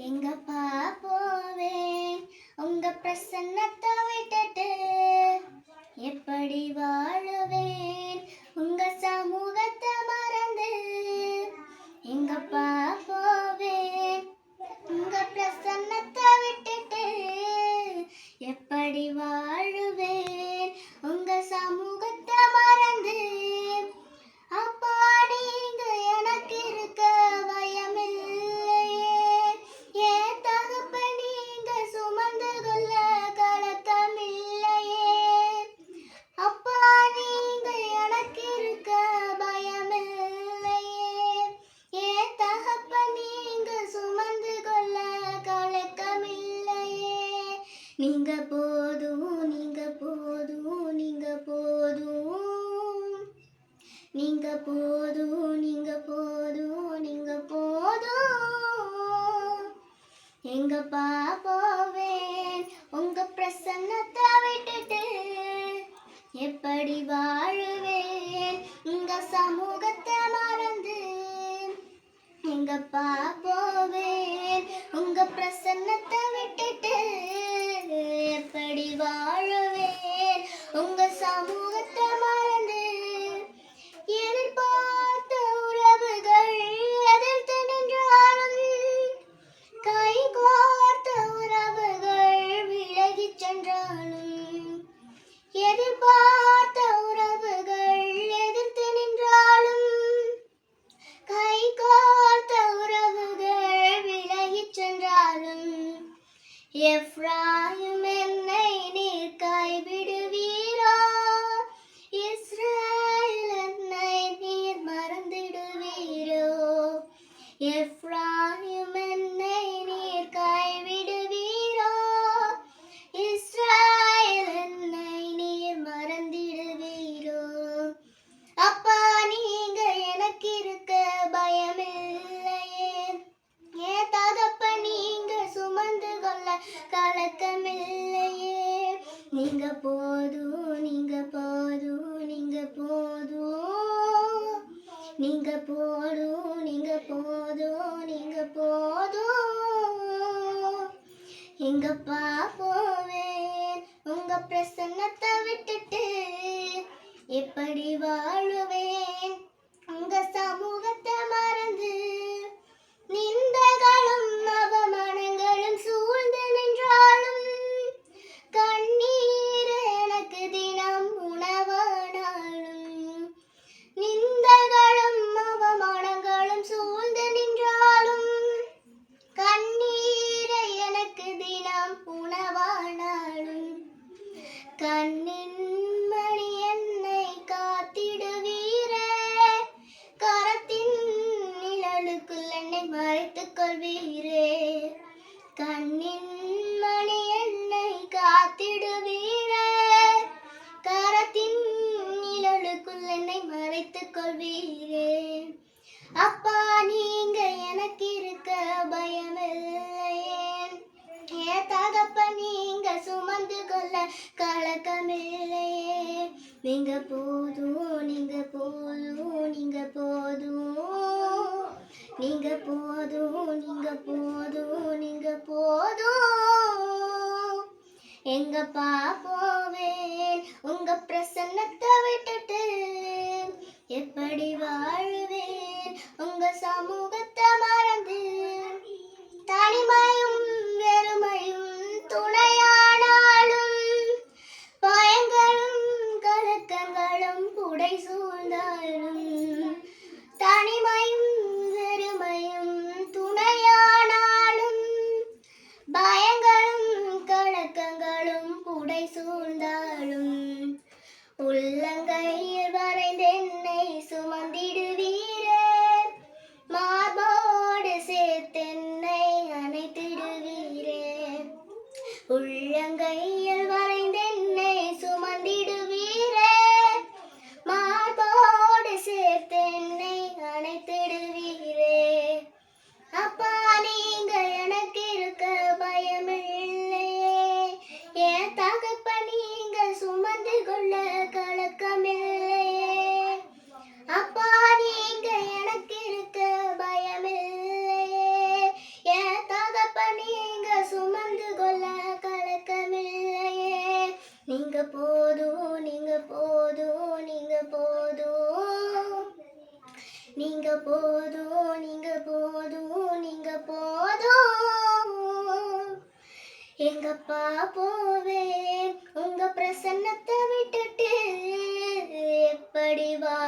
எங்கப்பா போவேன் உங்க பிரசன்னத்தை விட்டுட்டு, எப்படி வாழுவேன் உங்க சமூகத்தை மறந்து. எங்கப்பா போவேன் உங்க பிரசன்னத்தை விட்டுட்டு, எப்படி வாழுவேன் உங்க சமூகத்தை மறந்து. அப்பா நீங்க எனக்கு இருக்க பயமில்லையே, ஏன் தகப்ப நீங்க சுமந்து கொள்ள கலக்கமில்லையே. அப்பா நீங்க எனக்கு இருக்க பயமில்லையே, ஏன் தகப்ப நீங்க சுமந்து கொள்ள கலக்கமில்லையே. நீங்க போதும் நீங்க போதும் நீங்க போதும், நீங்க போதும் நீங்க போதும் நீங்க போதும். எங்கப்பா போவேன் உங்க பிரசன்னத்தை விட்டுட்டு, எப்படி வாழுவேன் உங்க சமூகத்தை மறந்து. எங்கப்பா போவேன் உங்க பிரசன்னத்தை விட்டுட்டு, எப்படி வாழுவேன் உங்க சமூகத்தை மறந்து. எதிர்பார்த்த உறவுகள் எதிர்த்து நின்றாலும், கை கோர்த்த உறவுகள் விலகிச் சென்றாலும். எதிர்பார்த்த உறவுகள் எதிர்த்து நின்றாலும், கை கோர்த்த உறவுகள் விலகிச் சென்றாலும். எப்ராயிம் என்னை நீர் கைவிடுவீரோ, இஸ்ரவேல் என்னை நீர் மறந்திடுவீரோ. எப்ராயிம் என்னை நீர் கைவிடுவீரோ, இஸ்ரவேல் என்னை நீர் மறந்திடுவீரோ. அப்பா நீங்க எனக்கு இருக்க பயமில்லையே, ஏன் தகப்ப நீங்க சுமந்து கொள்ள கலக்கமில்லையே. நீங்க போதும் நீங்க போதும் நீங்க போதும், நீங்க போதும் நீங்க போதும் நீங்க போதும். எங்கப்பா போவேன் உங்க பிரசன்னத்தை விட்டுட்டு, எப்படி வாழுவேன் உங்க சமூகத்தை மறந்து. நிந்தைகளும் அவமானங்களும் சூழ்ந்து நின்றாலும், கண்ணீர் எனக்கு தினம் உணவானாலும். நிந்தைகளும் அவமானங்களும் சூழ்ந்து நின்றாலும், கண்ணீர் எனக்கு தினம் உணவானாலும். கண்ணின் மணி என்னை காத்திடுவீரே, கரத்தின் நிழலுக்குள் என்னை மறைத்துக் கொள்வீரே. கண்ணின் மணி என்னை காத்திடுவீரே, கரத்தின் நிழலுக்குள் என்னை மறைத்துக் கொள்வீரே. அப்பா நீங்க எனக்கு இருக்க பயமில்லையே, ஏன் தகப்ப நீங்க சுமந்து கொள்ள கலக்கமில்லையே. நீங்க போதும் நீங்க போதும் நீங்க போதும், நீங்க போதும் நீங்க போதும் நீங்க போதும். எங்கப்பா போவேன் உங்க பிரசன்னத்தை விட்டுட்டு, எப்படி வாழுவேன் உங்க சமூகத்தை மறந்து. தனிமையும் வெறுமையும் துணையானாலும், பயங்களும் கலக்கங்களும் புடை சூழ்ந்தாலும். தனிமையும் வெறுமையும் துணையானாலும், பயங்களும் கலக்கங்களும் புடை சூழ்ந்தாலும். உள்ளங்கையில் வரைந்து என்னை சுமந்திடுவீரே, மார்போடு சேர்த்தென்னை அணைத்திடுவீரே. உள்ளங்கையில் வரைந்து என்னை சுமந்திடுவீரே, மார்போடு சேர்த்தென்னை அணைத்திடுவீரே. அப்பா நீங்க எனக்கு இருக்க பயமில்லையே, ஏன் தகப்ப நீங்க சுமந்து கொள்ள கலக்கமில்லையே. அப்பா நீங்க எனக்கு இருக்க பயமில்லையே, ஏன் தகப்ப நீங்க போதும் நீங்க போதும் நீங்க போதும் நீங்க போதும் நீங்க போதும் நீங்க போதும் எங்கப்பா போவேன் உங்க பிரசன்னத்தை விட்டுட்டு எப்படி வா